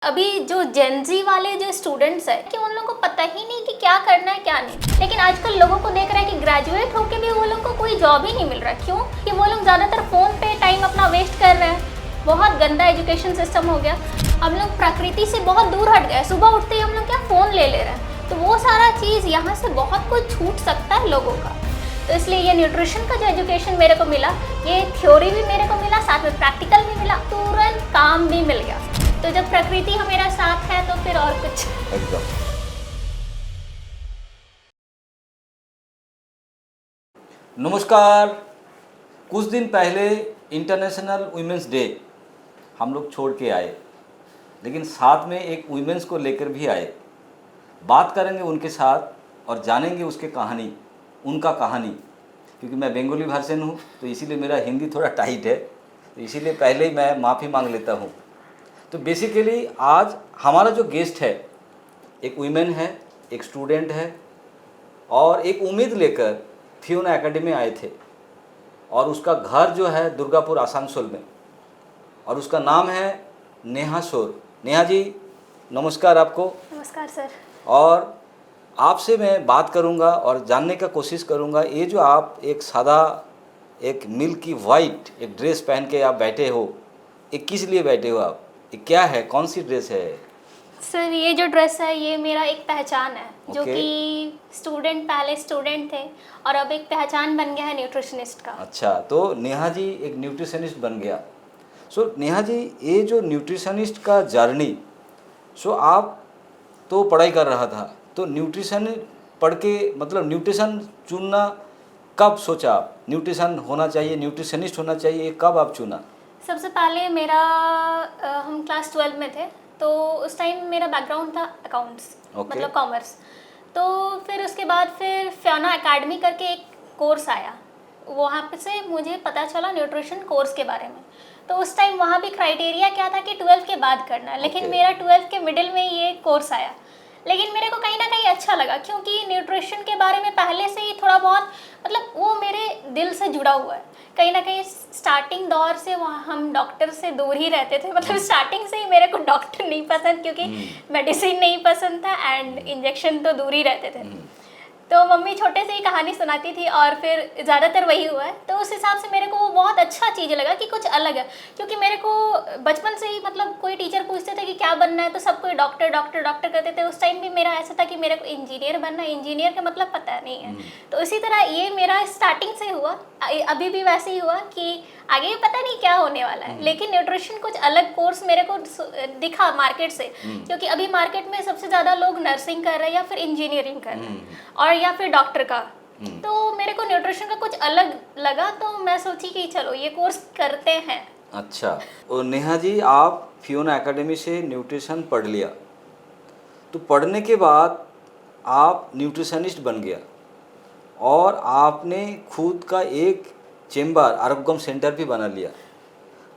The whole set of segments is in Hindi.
अभी जो जेनजी वाले जो स्टूडेंट्स हैं कि उन लोगों को पता ही नहीं कि क्या करना है क्या नहीं। लेकिन आजकल लोगों को देख रहा है कि ग्रेजुएट होके भी वो लोग को कोई जॉब ही नहीं मिल रहा। क्यों? कि वो लोग ज़्यादातर फ़ोन पे टाइम अपना वेस्ट कर रहे हैं। बहुत गंदा एजुकेशन सिस्टम हो गया। हम लोग प्रकृति से बहुत दूर हट गए। सुबह उठते ही हम लोग क्या फ़ोन ले रहे हैं। तो वो सारा चीज़ यहाँ से बहुत कुछ छूट सकता है लोगों का। तो इसलिए ये न्यूट्रिशन का जो एजुकेशन मेरे को मिला, ये थ्योरी भी मेरे को मिला, साथ में प्रैक्टिकल भी मिला, तुरंत काम भी मिल गया। तो जब प्रकृति हमारा साथ है तो फिर और कुछ एकदम। नमस्कार। कुछ दिन पहले इंटरनेशनल वुमेंस डे हम लोग छोड़ के आए, लेकिन साथ में एक वुमेंस को लेकर भी आए। बात करेंगे उनके साथ और जानेंगे उसके कहानी, उनका कहानी। क्योंकि मैं बंगाली वर्जन हूँ तो इसीलिए मेरा हिंदी थोड़ा टाइट है, तो इसीलिए पहले ही मैं माफ़ी मांग लेता हूँ। तो बेसिकली आज हमारा जो गेस्ट है एक वुमेन है, एक स्टूडेंट है और एक उम्मीद लेकर फियोना एकेडमी आए थे। और उसका घर जो है दुर्गापुर आसनसोल में, और उसका नाम है नेहा शोर। नेहा जी नमस्कार आपको। नमस्कार सर। और आपसे मैं बात करूंगा और जानने का कोशिश करूंगा, ये जो आप एक सादा एक मिल्की वाइट एक ड्रेस पहन के आप बैठे हो, ये किस लिए बैठे हो आप? ये क्या है, कौन सी ड्रेस है? सर ये जो ड्रेस है ये मेरा एक पहचान है। जो ओके। कि स्टूडेंट पहले स्टूडेंट थे और अब एक पहचान बन गया है न्यूट्रिशनिस्ट का। अच्छा, तो नेहा जी एक न्यूट्रिशनिस्ट बन गया। सो नेहा जी, ये जो न्यूट्रिशनिस्ट का जर्नी, सो आप तो पढ़ाई कर रहा था, तो न्यूट्रिशन पढ़ के मतलब न्यूट्रिशन चुनना कब सोचा आप? न्यूट्रिशन होना चाहिए, न्यूट्रिशनिस्ट होना चाहिए, ये कब आप चुना? सबसे पहले मेरा हम क्लास 12 में थे, तो उस टाइम मेरा बैकग्राउंड था अकाउंट्स, ओके। मतलब कॉमर्स। तो फिर उसके बाद फिर फियोना एकेडमी करके एक कोर्स आया, वहाँ पे से मुझे पता चला न्यूट्रिशन कोर्स के बारे में। तो उस टाइम वहाँ भी क्राइटेरिया क्या था कि 12 के बाद करना है, लेकिन ओके। मेरा 12 के मिडिल में ये कोर्स आया। लेकिन मेरे को कहीं ना कहीं अच्छा लगा, क्योंकि न्यूट्रिशन के बारे में पहले से ही थोड़ा बहुत मतलब वो मेरे दिल से जुड़ा हुआ है। कहीं ना कहीं स्टार्टिंग दौर से वहाँ हम डॉक्टर से दूर ही रहते थे, मतलब स्टार्टिंग से ही मेरे को डॉक्टर नहीं पसंद, क्योंकि मेडिसिन नहीं पसंद था एंड इंजेक्शन तो दूर ही रहते थे। तो मम्मी छोटे से ही कहानी सुनाती थी और फिर ज़्यादातर वही हुआ है। तो उस हिसाब से मेरे को वो बहुत अच्छा चीज़ लगा कि कुछ अलग है, क्योंकि मेरे को बचपन से ही मतलब कोई टीचर पूछते थे कि क्या बनना है तो सब कोई डॉक्टर डॉक्टर डॉक्टर करते थे। उस टाइम भी मेरा ऐसा था कि मेरे को इंजीनियर बनना है, इंजीनियर का मतलब पता नहीं है। तो इसी तरह ये मेरा स्टार्टिंग से हुआ, अभी भी वैसे ही हुआ कि आगे पता नहीं क्या होने वाला है। लेकिन न्यूट्रिशन कुछ अलग कोर्स मेरे को दिखा मार्केट से, क्योंकि अभी मार्केट में सबसे ज़्यादा लोग नर्सिंग कर रहे हैं या फिर इंजीनियरिंग कर रहे हैं और या फिर डॉक्टर का। तो मेरे को न्यूट्रिशन का कुछ अलग लगा, तो मैं सोची कि चलो ये कोर्स करते हैं। अच्छा, और नेहा जी आप फियोना एकेडमी से न्यूट्रिशन पढ़ लिया, तो पढ़ने के बाद आप न्यूट्रिशनिस्ट बन गया और आपने खुद का एक चेम्बर आरोग्यम सेंटर भी बना लिया।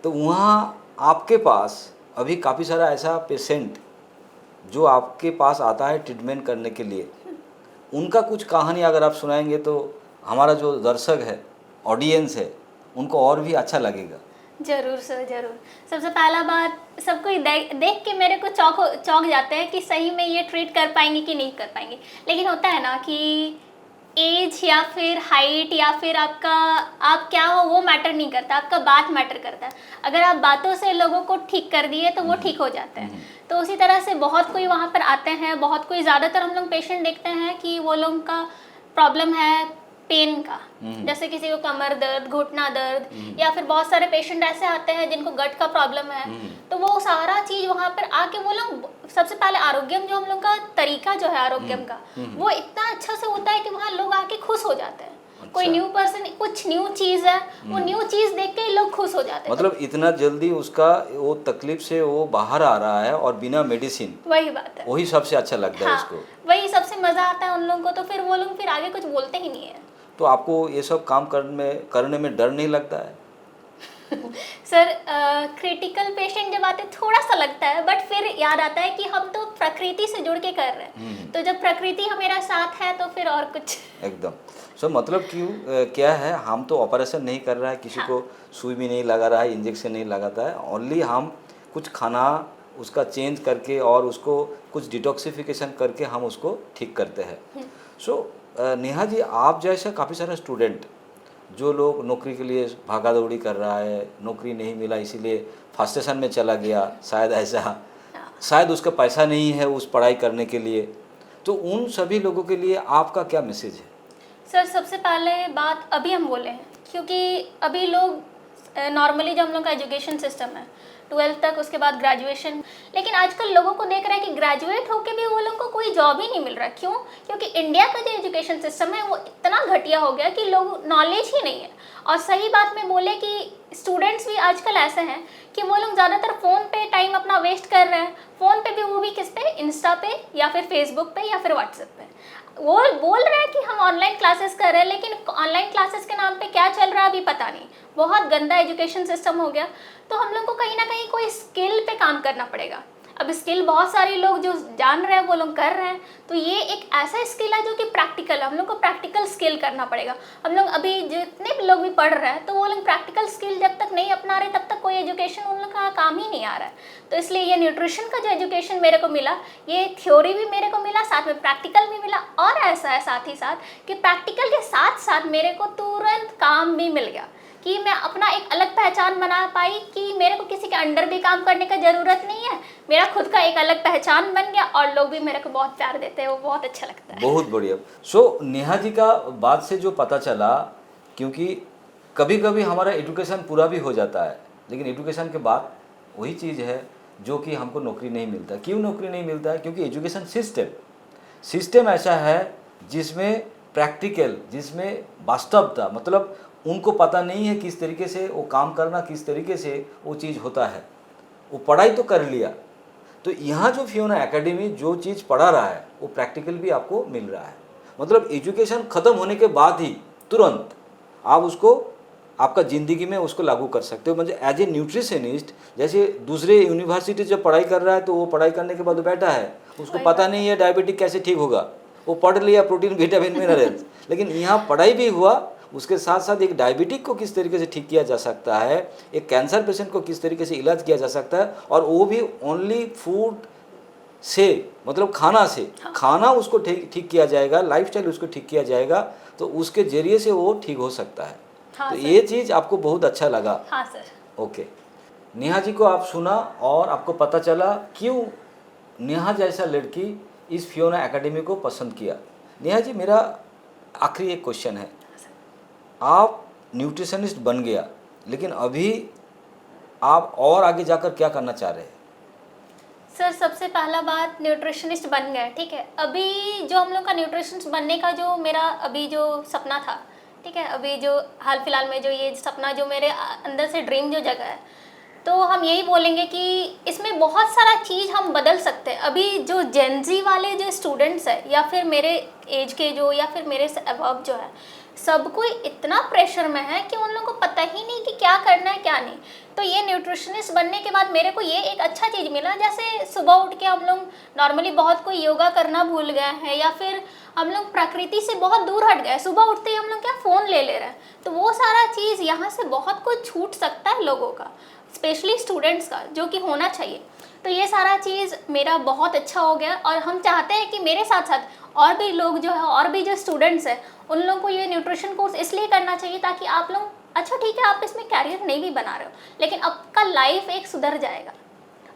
तो वहाँ आपके पास अभी काफ़ी सारा ऐसा पेशेंट जो आपके पास आता है ट्रीटमेंट करने के लिए, उनका कुछ कहानी अगर आप सुनाएंगे तो हमारा जो दर्शक है, ऑडियंस है, उनको और भी अच्छा लगेगा। जरूर सर, जरूर। सबसे पहला बात, सब कोई देख के मेरे को चौंक जाते हैं कि सही में ये ट्रीट कर पाएंगे कि नहीं कर पाएंगे। लेकिन होता है ना कि एज या फिर हाइट या फिर आपका आप क्या हो वो मैटर नहीं करता, आपका बात मैटर करता है। अगर आप बातों से लोगों को ठीक कर दिए तो वो ठीक हो जाते हैं। तो उसी तरह से बहुत कोई वहाँ पर आते हैं, बहुत कोई, ज़्यादातर हम लोग पेशेंट देखते हैं कि वो लोगों का प्रॉब्लम है पेन का, जैसे किसी को कमर दर्द, घुटना दर्द, या फिर बहुत सारे पेशेंट ऐसे आते हैं जिनको गट का प्रॉब्लम है। तो वो सारा चीज़ वहाँ पर आके वो लोग, सबसे पहले आरोग्यम जो हम लोग का तरीका जो है आरोग्यम का, वो इतना अच्छा से होता है कि वहाँ लोग आके खुश हो जाते हैं। कोई न्यू पर्सन, कुछ न्यू चीज़ है, वो न्यू चीज़ देख के ही लोग खुश हो जाते हैं। मतलब इतना जल्दी उसका वो तकलीफ से वो बाहर आ रहा है और बिना मेडिसिन, वही बात है, वही सबसे अच्छा लगता है हाँ, उसको। वही सबसे मज़ा आता है उन लोगों को। तो फिर वो लोग फिर आगे कुछ बोलते ही नहीं है। तो आपको ये सब काम करने में डर नहीं लगता है? सर क्रिटिकल पेशेंट जब आते थोड़ा सा लगता है, बट फिर याद आता है कि हम तो प्रकृति से जुड़ के कर रहे हैं। तो जब प्रकृति हमारा साथ है तो फिर और कुछ एकदम। सो मतलब क्यों क्या है, हम तो ऑपरेशन नहीं कर रहा है, किसी को सुई भी नहीं लगा रहा है, इंजेक्शन नहीं लगाता है, ओनली हम कुछ खाना उसका चेंज करके और उसको कुछ डिटॉक्सिफिकेशन करके हम उसको ठीक करते हैं। सो नेहा जी, आप जैसा काफ़ी सारे स्टूडेंट जो लोग नौकरी के लिए भागा दौड़ी कर रहा है, नौकरी नहीं मिला इसीलिए फ्रस्ट्रेशन में चला गया, शायद ऐसा, शायद उसका पैसा नहीं है उस पढ़ाई करने के लिए, तो उन सभी लोगों के लिए आपका क्या मैसेज है? सर सबसे पहले बात अभी हम बोले हैं, क्योंकि अभी लोग नॉर्मली जो हम लोग का एजुकेशन सिस्टम है 12th तक, उसके बाद ग्रेजुएशन, लेकिन आजकल लोगों को देख रहा है कि ग्रेजुएट होके भी वो लोगों को कोई जॉब ही नहीं मिल रहा। क्यों? क्योंकि इंडिया का जो एजुकेशन सिस्टम है वो इतना घटिया हो गया कि लोग नॉलेज ही नहीं है। और सही बात में बोले कि स्टूडेंट्स भी आजकल ऐसे हैं कि वो लोग ज़्यादातर फ़ोन पे टाइम अपना वेस्ट कर रहे हैं। फ़ोन पे भी वो भी किस पे? इंस्टा पे या फिर फेसबुक पे या फिर व्हाट्सएप पे। वो बोल रहे हैं कि हम ऑनलाइन क्लासेस कर रहे हैं, लेकिन ऑनलाइन क्लासेस के नाम पे क्या चल रहा है अभी पता नहीं। बहुत गंदा एजुकेशन सिस्टम हो गया। तो हम लोग को कहीं ना कहीं कोई स्किल पे काम करना पड़ेगा। अब स्किल बहुत सारे लोग जो जान रहे हैं वो लोग कर रहे हैं, तो ये एक ऐसा स्किल है जो कि प्रैक्टिकल है। हम लोग को प्रैक्टिकल स्किल करना पड़ेगा। हम लोग अभी जितने भी लोग भी पढ़ रहे हैं तो वो लोग प्रैक्टिकल स्किल जब तक नहीं अपना रहे तब तक कोई एजुकेशन उन लोग का काम ही नहीं आ रहा है। तो इसलिए ये न्यूट्रिशन का जो एजुकेशन मेरे को मिला, ये थ्योरी भी मेरे को मिला, साथ में प्रैक्टिकल भी मिला। और ऐसा है साथ ही साथ कि प्रैक्टिकल के साथ साथ मेरे को तुरंत काम भी मिल गया कि मैं अपना एक अलग पहचान बना पाई कि मेरे को किसी के अंडर भी काम करने का ज़रूरत नहीं है। मेरा खुद का एक अलग पहचान बन गया और लोग भी मेरे को बहुत प्यार देते हैं, वो बहुत अच्छा लगता है। बहुत बढ़िया। सो नेहा जी का बात से जो पता चला, क्योंकि कभी कभी हमारा एजुकेशन पूरा भी हो जाता है, लेकिन एजुकेशन के बाद वही चीज़ है जो कि हमको नौकरी नहीं मिलता। क्यों नौकरी नहीं मिलता है? क्योंकि एजुकेशन सिस्टम ऐसा है जिसमें प्रैक्टिकल, जिसमें वास्तवता, मतलब उनको पता नहीं है किस तरीके से वो काम करना, किस तरीके से वो चीज़ होता है। वो पढ़ाई तो कर लिया, तो यहाँ जो फियोना एकेडमी जो चीज़ पढ़ा रहा है वो प्रैक्टिकल भी आपको मिल रहा है। मतलब एजुकेशन ख़त्म होने के बाद ही तुरंत आप उसको आपका ज़िंदगी में उसको लागू कर सकते हो। मतलब एज ए न्यूट्रिशनिस्ट, जैसे दूसरे यूनिवर्सिटी जब पढ़ाई कर रहा है तो वो पढ़ाई करने के बाद वो बैठा है, उसको पता नहीं है डायबिटिक कैसे ठीक होगा। वो पढ़ लिया प्रोटीन, विटामिन, मिनरल्स, लेकिन यहाँ पढ़ाई भी हुआ, उसके साथ साथ एक डायबिटिक को किस तरीके से ठीक किया जा सकता है, एक कैंसर पेशेंट को किस तरीके से इलाज किया जा सकता है, और वो भी ओनली फूड से, मतलब खाना से। खाना उसको ठीक किया जाएगा, लाइफस्टाइल उसको ठीक किया जाएगा, तो उसके जरिए से वो ठीक हो सकता है। हाँ तो सर। ये चीज़ आपको बहुत अच्छा लगा। हाँ सर। ओके, नेहा जी को आप सुना और आपको पता चला क्यों नेहा जैसा लड़की इस फियोना एकेडमी को पसंद किया। नेहा जी, मेरा आखिरी एक क्वेश्चन है। आप न्यूट्रिशनिस्ट बन गया, लेकिन अभी आप और आगे जाकर क्या करना चाह रहे हैं? सर सबसे पहला बात, न्यूट्रिशनिस्ट बन गए, ठीक है। अभी जो हम लोग का न्यूट्रिशनिस्ट बनने का जो मेरा अभी जो सपना था, ठीक है, अभी जो हाल फिलहाल में जो ये सपना जो मेरे अंदर से ड्रीम जो जगह है, तो हम यही बोलेंगे कि इसमें बहुत सारा चीज़ हम बदल सकते हैं। अभी जो जेनजी वाले जो स्टूडेंट्स हैं या फिर मेरे एज के जो या फिर मेरे से अबव जो है, सब कोई इतना प्रेशर में है कि उन लोगों को पता ही नहीं कि क्या करना है क्या नहीं। तो ये न्यूट्रिशनिस्ट बनने के बाद मेरे को ये एक अच्छा चीज़ मिला, जैसे सुबह उठ के हम लोग नॉर्मली बहुत कोई योगा करना भूल गए हैं या फिर हम लोग प्रकृति से बहुत दूर हट गए। सुबह उठते ही हम लोग क्या फ़ोन ले रहे हैं, तो वो सारा चीज़ यहाँ से बहुत कुछ छूट सकता है लोगों का, स्पेशली स्टूडेंट्स का, जो कि होना चाहिए। तो ये सारा चीज़ मेरा बहुत अच्छा हो गया और हम चाहते हैं कि मेरे साथ साथ और भी लोग जो है, और भी जो स्टूडेंट्स हैं, उन लोगों को ये न्यूट्रिशन कोर्स इसलिए करना चाहिए ताकि आप लोग, अच्छा ठीक है आप इसमें कैरियर नहीं भी बना रहे हो, लेकिन आपका लाइफ एक सुधर जाएगा।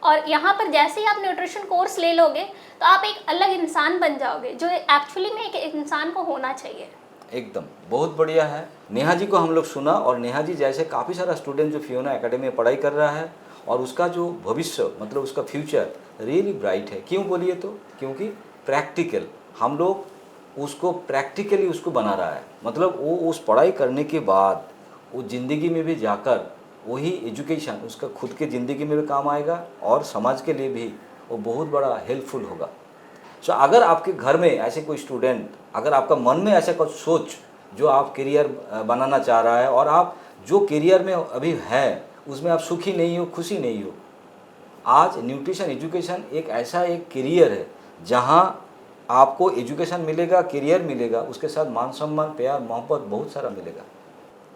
और यहाँ पर जैसे ही आप न्यूट्रिशन कोर्स ले लोगे तो आप एक अलग इंसान बन जाओगे, जो एक्चुअली में एक इंसान को होना चाहिए। एकदम बहुत बढ़िया है। नेहा जी को हम लोग सुना, और नेहा जी जैसे काफ़ी सारा स्टूडेंट जो फियोना एकेडमी में पढ़ाई कर रहा है और उसका जो भविष्य, मतलब उसका फ्यूचर रियली ब्राइट है। क्यों बोलिए तो? क्योंकि प्रैक्टिकल, हम लोग उसको प्रैक्टिकली उसको बना रहा है। मतलब वो उस पढ़ाई करने के बाद वो ज़िंदगी में भी जाकर वही एजुकेशन उसका खुद के ज़िंदगी में भी काम आएगा और समाज के लिए भी वो बहुत बड़ा हेल्पफुल होगा। सो अगर आपके घर में ऐसे कोई स्टूडेंट, अगर आपका मन में ऐसा कुछ सोच जो आप करियर बनाना चाह रहा है और आप जो करियर में अभी है उसमें आप सुखी नहीं हो, खुशी नहीं हो, आज न्यूट्रिशन एजुकेशन एक ऐसा एक करियर है जहां आपको एजुकेशन मिलेगा, करियर मिलेगा, उसके साथ मान सम्मान, प्यार, मोहब्बत बहुत सारा मिलेगा।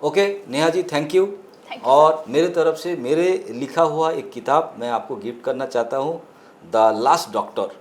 Okay Neha ji, thank you. Thank you. और मेरे तरफ से मेरे लिखा हुआ एक किताब मैं आपको गिफ्ट करना चाहता हूँ, द लास्ट डॉक्टर।